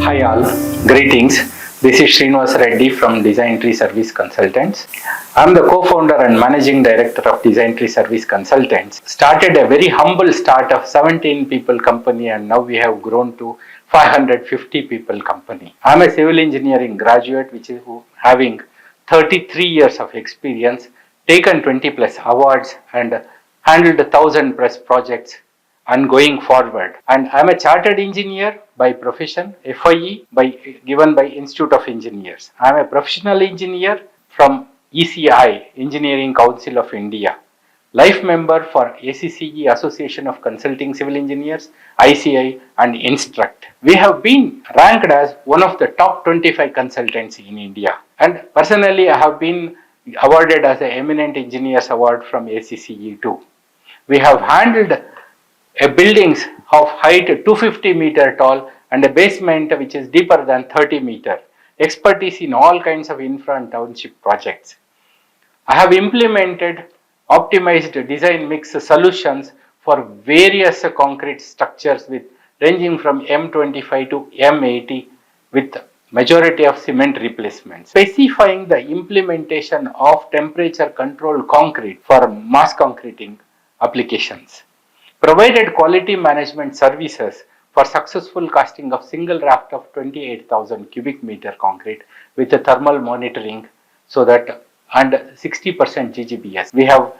Hi all, greetings. This is Srinivasa Reddy from DesignTree Service Consultants. I am the co-founder and managing director of DesignTree Service Consultants. Started a very humble start of 17 people company and now we have grown to 550 people company. I am a civil engineering graduate which is having 33 years of experience, taken 20 plus awards and handled 1,000 plus projects and going forward. And I am a chartered engineer by profession, FIE given by Institute of Engineers. I am a professional engineer from ECI, Engineering Council of India. Life member for ACCE, Association of Consulting Civil Engineers, ICI and Instruct. We have been ranked as one of the top 25 consultants in India. And personally, I have been awarded as an Eminent Engineers Award from ACCE too. We have handled buildings of height 250 meter tall and a basement which is deeper than 30 meter. Expertise in all kinds of infra and township projects. I have implemented optimized design mix solutions for various concrete structures with ranging from M25 to M80 with majority of cement replacements. Specifying the implementation of temperature controlled concrete for mass concreting applications. Provided quality management services for successful casting of single raft of 28,000 cubic meter concrete with the thermal monitoring so that and 60% GGBS. We have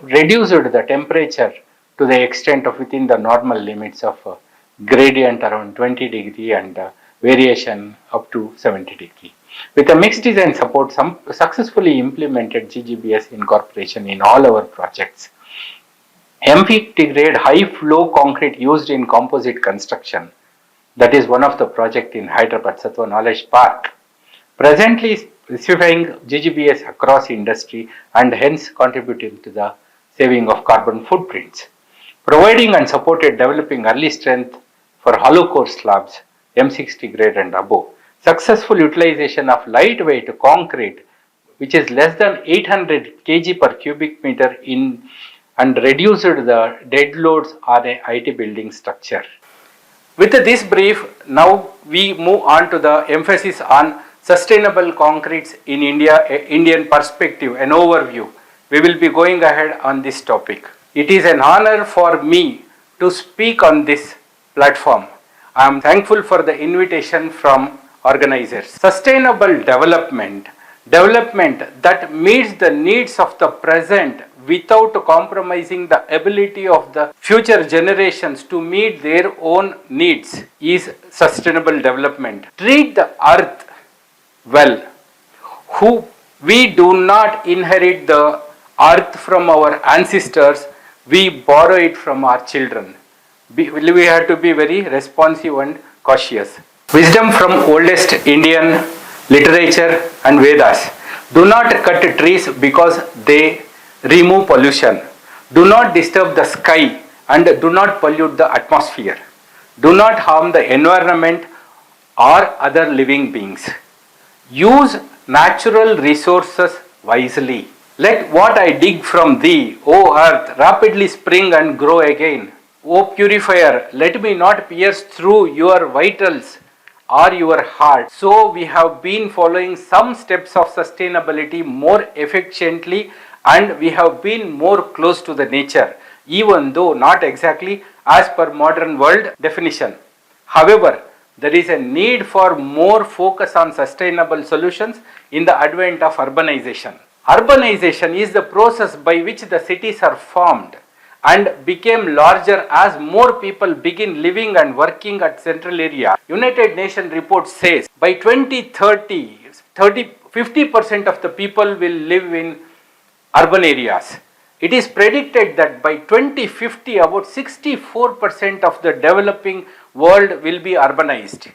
reduced the temperature to the extent of within the normal limits of gradient around 20 degree and variation up to 70 degree. With a mixed design support, some successfully implemented GGBS incorporation in all our projects. M50 grade high flow concrete used in composite construction. That is one of the project in Hyderabad Sattva Knowledge Park. Presently specifying GGBS across industry and hence contributing to the saving of carbon footprints. Providing and supported developing early strength for hollow core slabs M60 grade and above. Successful utilization of lightweight concrete which is less than 800 kg per cubic meter in and reduced the dead loads on a IT building structure. With this brief, now we move on to the emphasis on sustainable concretes in India, Indian perspective, an overview. We will be going ahead on this topic. It is an honor for me to speak on this platform. I am thankful for the invitation from organizers. Sustainable development that meets the needs of the present without compromising the ability of the future generations to meet their own needs is sustainable development. Treat the earth well. We do not inherit the earth from our ancestors, we borrow it from our children. We have to be very responsive and cautious. Wisdom from oldest Indian literature and Vedas. Do not cut trees because they remove pollution. Do not disturb the sky and do not pollute the atmosphere. Do not harm the environment or other living beings. Use natural resources wisely. Let what I dig from thee, O earth, rapidly spring and grow again. O purifier, let me not pierce through your vitals or your heart. So we have been following some steps of sustainability more efficiently and we have been more close to the nature, even though not exactly as per modern world definition. However, there is a need for more focus on sustainable solutions in the advent of urbanization. Urbanization is the process by which the cities are formed and became larger as more people begin living and working at central area. United Nations report says by 2030, 50% of the people will live in urban areas. It is predicted that by 2050, about 64% of the developing world will be urbanized.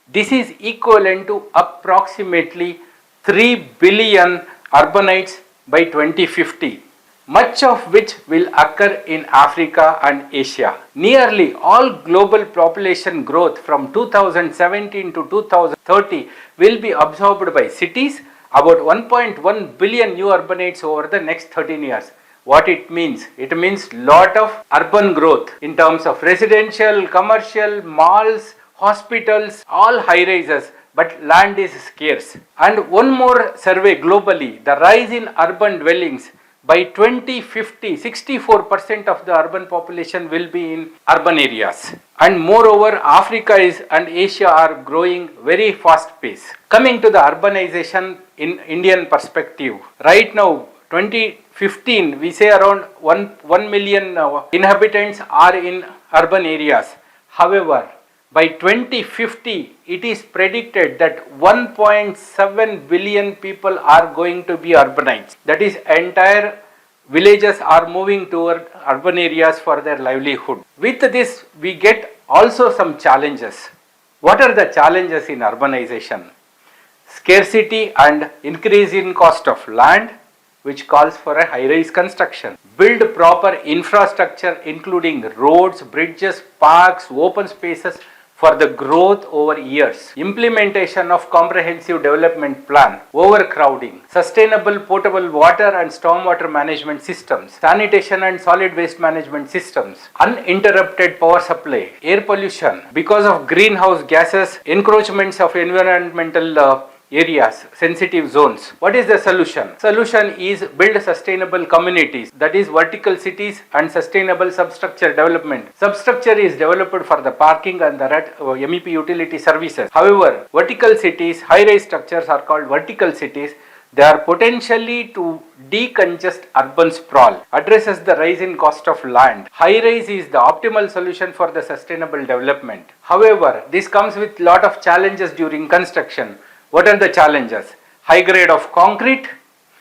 This is equivalent to approximately 3 billion urbanites by 2050, much of which will occur in Africa and Asia. Nearly all global population growth from 2017 to 2030 will be absorbed by cities, about 1.1 billion new urbanites over the next 13 years. What it means? It means lot of urban growth in terms of residential, commercial, malls, hospitals, all high rises, but land is scarce. And one more survey globally, the rise in urban dwellings. By 2050, 64% of the urban population will be in urban areas. And moreover, Africa and Asia are growing very fast pace. Coming to the urbanization in Indian perspective, right now, 2015, we say around 1 million inhabitants are in urban areas. However, by 2050, it is predicted that 1.7 billion people are going to be urbanized. That is, entire villages are moving toward urban areas for their livelihood. With this, we get also some challenges. What are the challenges in urbanization? Scarcity and increase in cost of land, which calls for a high-rise construction. Build proper infrastructure including roads, bridges, parks, open spaces for the growth over years. Implementation of comprehensive development plan, overcrowding, sustainable potable water and stormwater management systems, sanitation and solid waste management systems, uninterrupted power supply, air pollution because of greenhouse gases, encroachments of environmental areas, sensitive zones. What is the solution? Solution is build sustainable communities, that is vertical cities and sustainable substructure development. Substructure is developed for the parking and the MEP utility services. However, vertical cities, high-rise structures are called vertical cities. They are potentially to decongest urban sprawl, addresses the rise in cost of land. High-rise is the optimal solution for the sustainable development. However, this comes with lot of challenges during construction. What are the challenges? High grade of concrete,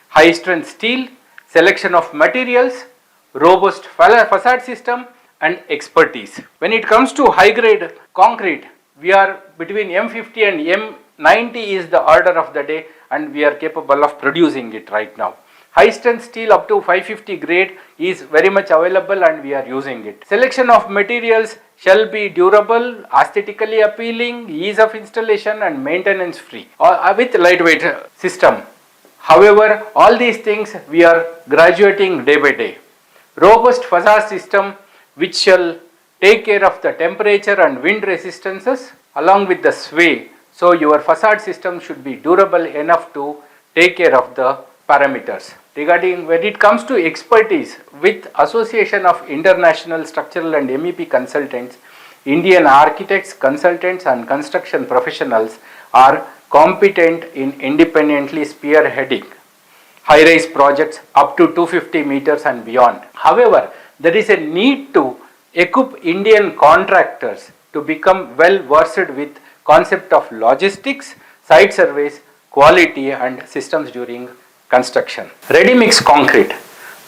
high strength steel, selection of materials, robust facade system and expertise. When it comes to high grade concrete, we are between M50 and M90 is the order of the day and we are capable of producing it right now. High strength steel up to 550 grade is very much available and we are using it. Selection of materials shall be durable, aesthetically appealing, ease of installation and maintenance free with lightweight system. However, all these things we are graduating day by day. Robust facade system which shall take care of the temperature and wind resistances along with the sway. So your facade system should be durable enough to take care of the parameters. Regarding when it comes to expertise, with Association of International Structural and MEP Consultants, Indian architects, consultants and construction professionals are competent in independently spearheading high-rise projects up to 250 meters and beyond. However, there is a need to equip Indian contractors to become well versed with concept of logistics, site surveys, quality and systems during construction. Ready-mix concrete.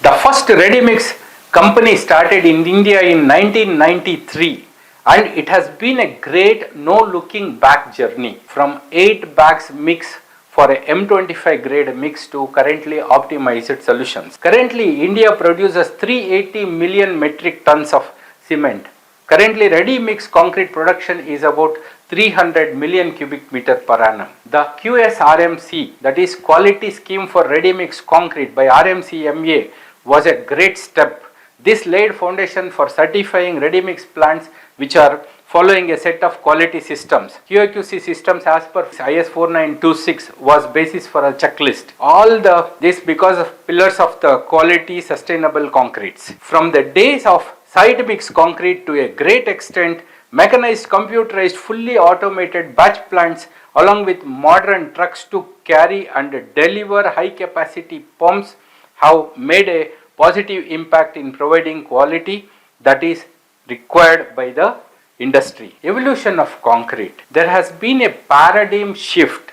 The first ready-mix company started in India in 1993 and it has been a great no-looking back journey from 8 bags mix for a M25 grade mix to currently optimized solutions. Currently, India produces 380 million metric tons of cement. Currently, ready-mix concrete production is about 300 million cubic meter per annum. The QSRMC, that is Quality Scheme for Ready-Mix Concrete by RMCMA, was a great step. This laid foundation for certifying ready-mix plants which are following a set of quality systems. QAQC systems as per IS 4926 was basis for a checklist. All this because of pillars of the quality sustainable concretes. From the days of site mix concrete to a great extent, mechanized, computerized, fully automated batch plants along with modern trucks to carry and deliver high capacity pumps have made a positive impact in providing quality that is required by the industry. Evolution of concrete. There has been a paradigm shift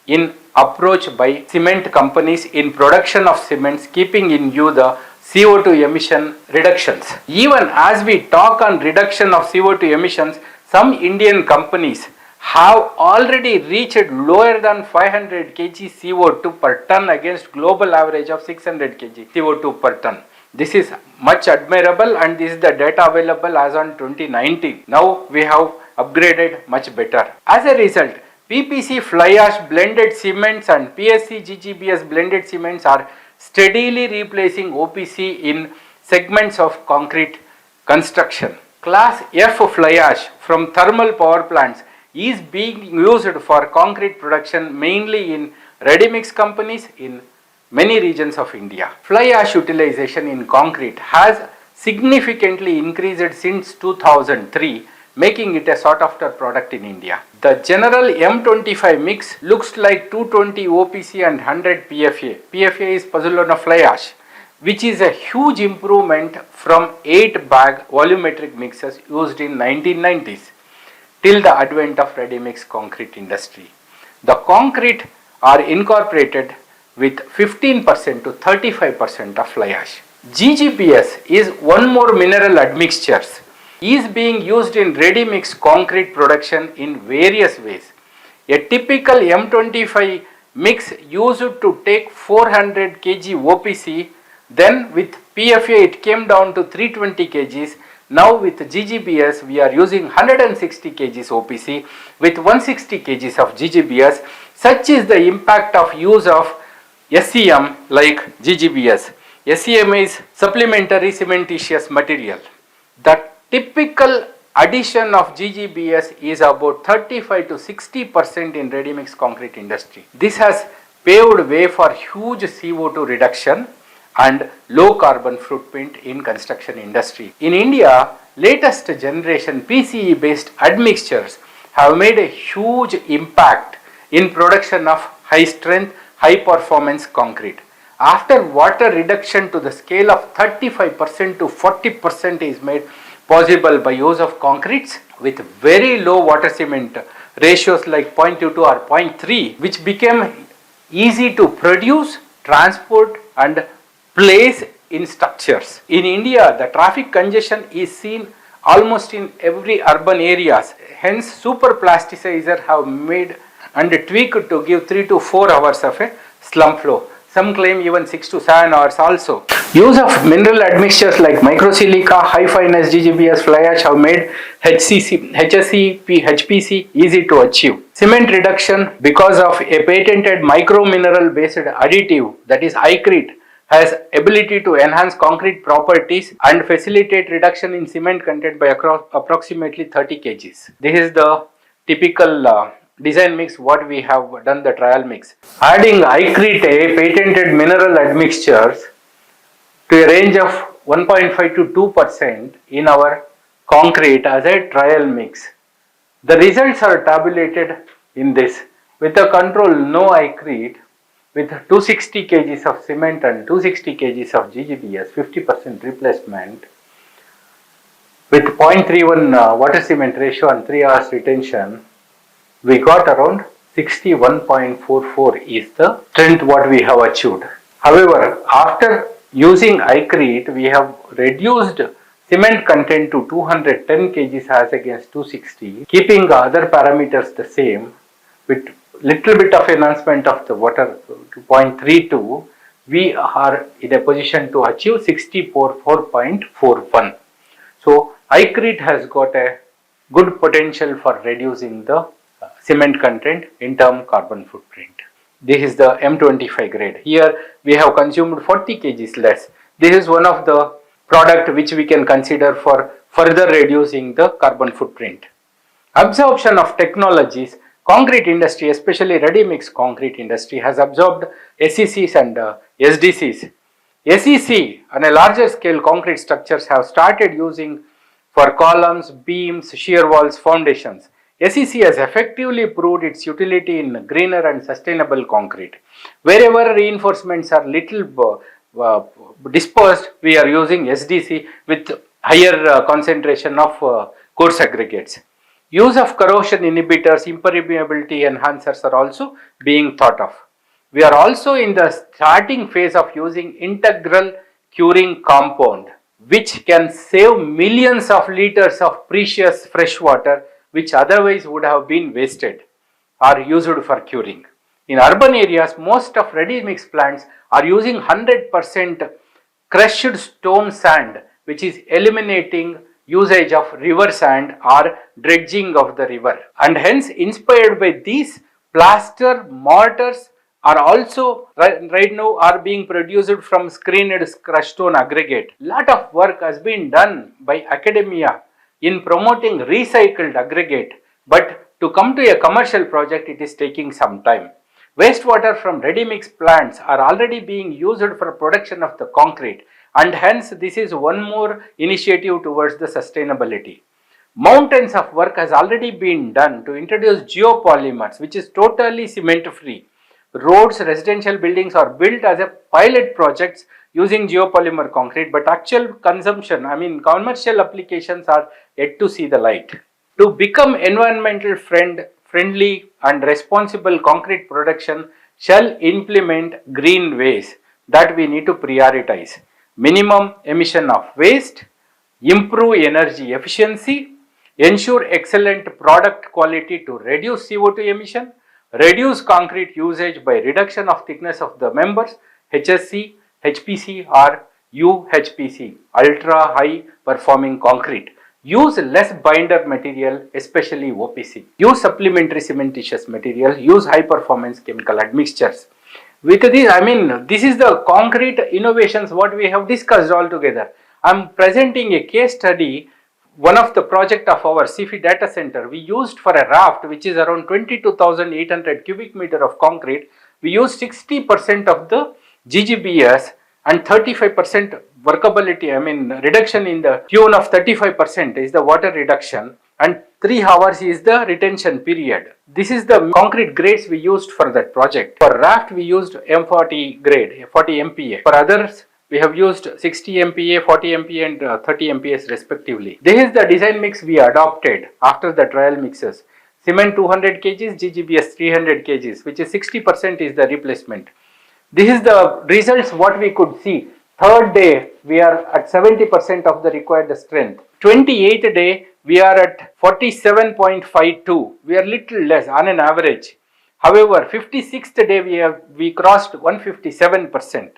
in approach by cement companies in production of cements, keeping in view the CO2 emission reductions. Even as we talk on reduction of CO2 emissions, some Indian companies have already reached lower than 500 kg CO2 per ton against global average of 600 kg CO2 per ton. This is much admirable and this is the data available as on 2019. Now we have upgraded much better. As a result, PPC fly ash blended cements and PSC GGBS blended cements are steadily replacing OPC in segments of concrete construction. Class F fly ash from thermal power plants is being used for concrete production mainly in ready-mix companies in many regions of India. Fly ash utilization in concrete has significantly increased since 2003, making it a sought after product in India. The general M25 mix looks like 220 OPC and 100 PFA. PFA is pozzolana fly ash, which is a huge improvement from 8 bag volumetric mixes used in 1990s till the advent of ready-mix concrete industry. The concrete are incorporated with 15% to 35% of fly ash. GGBS is one more mineral admixtures is being used in ready-mix concrete production in various ways. A typical M25 mix used to take 400 kg OPC, then with PFA it came down to 320 kgs. Now with GGBS we are using 160 kgs OPC with 160 kgs of GGBS. Such is the impact of use of SCM like GGBS. SCM is supplementary cementitious material. The typical addition of GGBS is about 35 to 60% in ready-mix concrete industry. This has paved way for huge CO2 reduction and low carbon footprint in construction industry. In India, latest generation PCE based admixtures have made a huge impact in production of high strength, high performance concrete. After water reduction to the scale of 35% to 40% is made possible by use of concretes with very low water cement ratios like 0.22 or 0.3, which became easy to produce, transport and place in structures. In India, the traffic congestion is seen almost in every urban areas. Hence, super plasticizer have made and tweaked to give 3 to 4 hours of a slump flow. Some claim even 6 to 7 hours also. Use of mineral admixtures like microsilica, high fineness GGBS fly ash have made HSE, HPC easy to achieve. Cement reduction because of a patented micro mineral based additive, that is iCrete, has ability to enhance concrete properties and facilitate reduction in cement content by approximately 30 kgs. This is the typical design mix what we have done the trial mix. Adding iCrete, a patented mineral admixtures, to a range of 1.5 to 2% in our concrete as a trial mix. The results are tabulated in this. With a control no iCrete, with 260 kgs of cement and 260 kgs of GGBS, 50% replacement, with 0.31 water cement ratio and 3 hours retention, we got around 61.44 is the strength what we have achieved. However, after using iCrete, we have reduced cement content to 210 kgs as against 260, keeping the other parameters the same, with little bit of enhancement of the water to 0.32, we are in a position to achieve 64.41. So, iCrete has got a good potential for reducing the cement content in term carbon footprint. This is the M25 grade. Here we have consumed 40 kgs less. This is one of the product which we can consider for further reducing the carbon footprint. Absorption of technologies. Concrete industry, especially ready-mix concrete industry, has absorbed SECs and SDCs. SEC on a larger scale concrete structures have started using for columns, beams, shear walls, foundations. SEC has effectively proved its utility in greener and sustainable concrete. Wherever reinforcements are little dispersed, we are using SDC with higher concentration of coarse aggregates. Use of corrosion inhibitors, impermeability enhancers are also being thought of. We are also in the starting phase of using integral curing compound, which can save millions of liters of precious fresh water which otherwise would have been wasted or used for curing. In urban areas, most of ready-mix plants are using 100% crushed stone sand, which is eliminating usage of river sand or dredging of the river. And hence, inspired by these, plaster mortars are also right now are being produced from screened crushed stone aggregate. Lot of work has been done by academia in promoting recycled aggregate, but to come to a commercial project, it is taking some time. Wastewater from ready-mix plants are already being used for production of the concrete, and hence this is one more initiative towards the sustainability. Mountains of work has already been done to introduce geopolymers, which is totally cement free. Roads, residential buildings are built as a pilot projects using geopolymer concrete, but actual consumption, commercial applications are yet to see the light. To become environmental friendly and responsible concrete production shall implement green ways that we need to prioritize. Minimum emission of waste, improve energy efficiency, ensure excellent product quality to reduce CO2 emission, reduce concrete usage by reduction of thickness of the members, HSC, HPC or UHPC, ultra high performing concrete. Use less binder material, especially OPC. Use supplementary cementitious material. Use high performance chemical admixtures. With this, this is the concrete innovations what we have discussed all together. I am presenting a case study. One of the project of our CFI data center, we used for a raft which is around 22,800 cubic meter of concrete. We used 60% of the GGBS and 35% workability, reduction in the tune of 35% is the water reduction and 3 hours is the retention period. This is the concrete grades we used for that project. For raft we used M40 grade, 40 MPa. For others we have used 60 MPa, 40 MPa and 30 MPa respectively. This is the design mix we adopted after the trial mixes. Cement 200 kg, GGBS 300 kg, which is 60% is the replacement. This is the results what we could see. Third day we are at 70% of the required strength. 28th day we are at 47.52. We are little less on an average. However, 56th day we crossed 157%.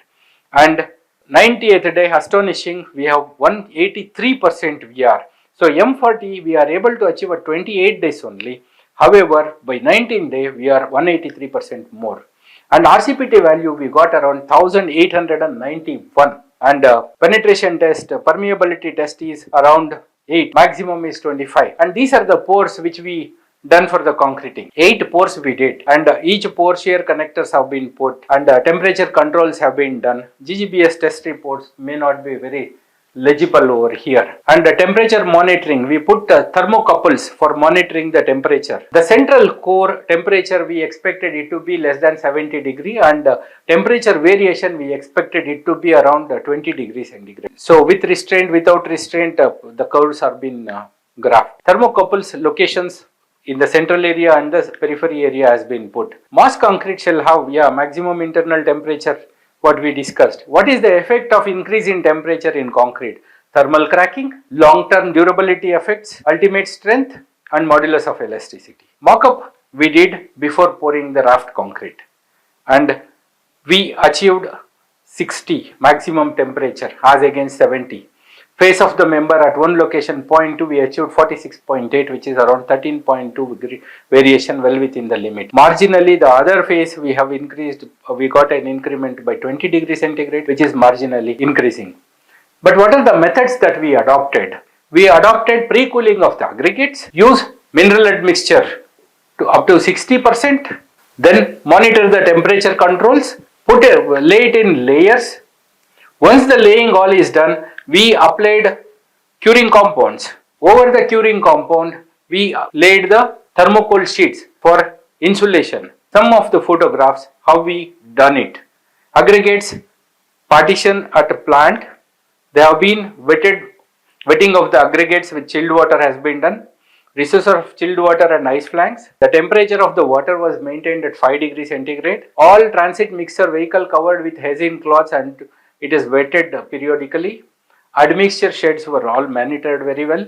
And 90th day, astonishing, we have 183% VR. So M40 we are able to achieve at 28 days only. However, by 19th day we are 183% more. And RCPT value we got around 1891. And penetration test, permeability test is around 8, maximum is 25. And these are the pores which we done for the concreting. 8 pores we did, and each pore shear connectors have been put, and temperature controls have been done. GGBS test reports may not be very legible over here. And temperature monitoring, we put thermocouples for monitoring the temperature. The central core temperature we expected it to be less than 70 degree, and temperature variation we expected it to be around 20 degrees centigrade. So with restraint, without restraint, the curves have been graphed. Thermocouples locations in the central area and the periphery area has been put. Mass concrete shall have maximum internal temperature, what we discussed. What is the effect of increase in temperature in concrete? Thermal cracking, long-term durability effects, ultimate strength and modulus of elasticity. Mock-up we did before pouring the raft concrete, and we achieved 60 maximum temperature as against 70. Face of the member at one location 0.2 we achieved 46.8, which is around 13.2 degree variation, well within the limit. Marginally the other face we have increased, we got an increment by 20 degrees centigrade, which is marginally increasing. But what are the methods that we adopted? We adopted pre-cooling of the aggregates, use mineral admixture to up to 60%, then monitor the temperature controls, lay it in layers. Once the laying all is done, we applied curing compounds. Over the curing compound, we laid the thermocol sheets for insulation. Some of the photographs, how we done it. Aggregates, partition at a plant. They have been wetting of the aggregates with chilled water has been done. Resource of chilled water and ice flanks. The temperature of the water was maintained at 5 degrees centigrade. All transit mixer vehicle covered with hessian cloths and it is wetted periodically. Admixture sheds were all monitored very well.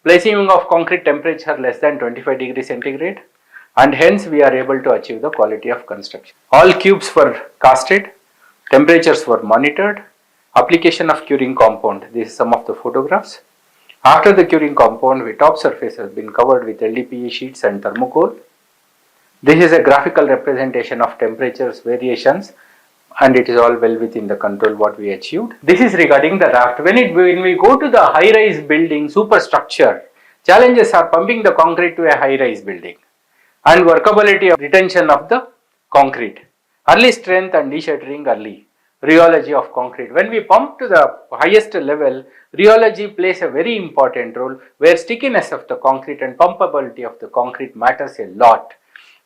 Placing of concrete temperature less than 25 degrees centigrade, and hence we are able to achieve the quality of construction. All cubes were casted, temperatures were monitored, application of curing compound. This is some of the photographs. After the curing compound, the top surface has been covered with LDPE sheets and thermocol. This is a graphical representation of temperatures variations and it is all well within the control what we achieved. This is regarding the raft. When we go to the high-rise building superstructure, challenges are pumping the concrete to a high-rise building and workability of retention of the concrete, early strength and de-shattering early, rheology of concrete. When we pump to the highest level, rheology plays a very important role where stickiness of the concrete and pumpability of the concrete matters a lot.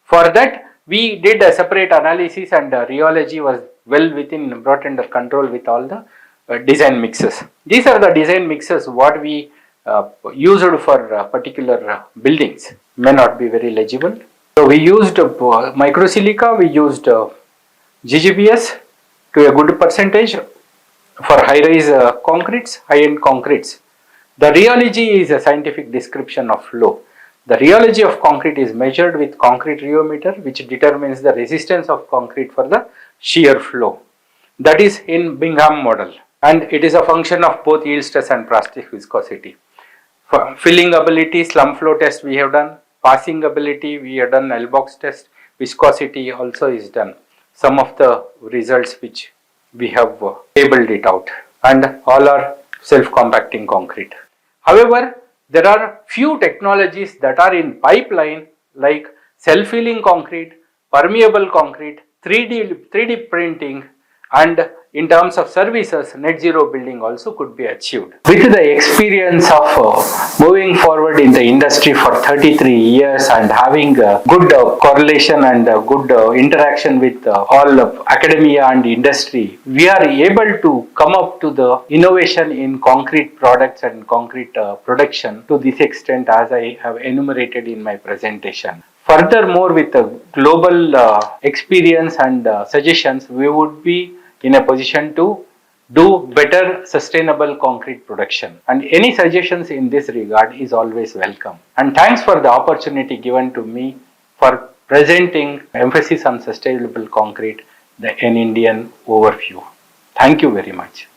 For that, we did a separate analysis, and rheology was well within brought under control with all the design mixes. These are the design mixes what we used for particular buildings. May not be very legible. So we used microsilica, we used GGBS to a good percentage for high-rise concretes, high-end concretes. The rheology is a scientific description of flow. The rheology of concrete is measured with concrete rheometer, which determines the resistance of concrete for the shear flow. That is in Bingham model, and it is a function of both yield stress and plastic viscosity. For filling ability, slump flow test we have done, passing ability we have done, L box test, viscosity also is done. Some of the results which we have tabled it out, and all are self-compacting concrete. However, there are few technologies that are in pipeline like self-healing concrete, permeable concrete, 3D printing, and in terms of services, net zero building also could be achieved. With the experience of moving forward in the industry for 33 years and having good correlation and good interaction with all of academia and industry, we are able to come up to the innovation in concrete products and concrete production to this extent as I have enumerated in my presentation. Furthermore, with the global experience and suggestions, we would be in a position to do better sustainable concrete production, and any suggestions in this regard is always welcome. And thanks for the opportunity given to me for presenting emphasis on sustainable concrete, an Indian overview. Thank you very much.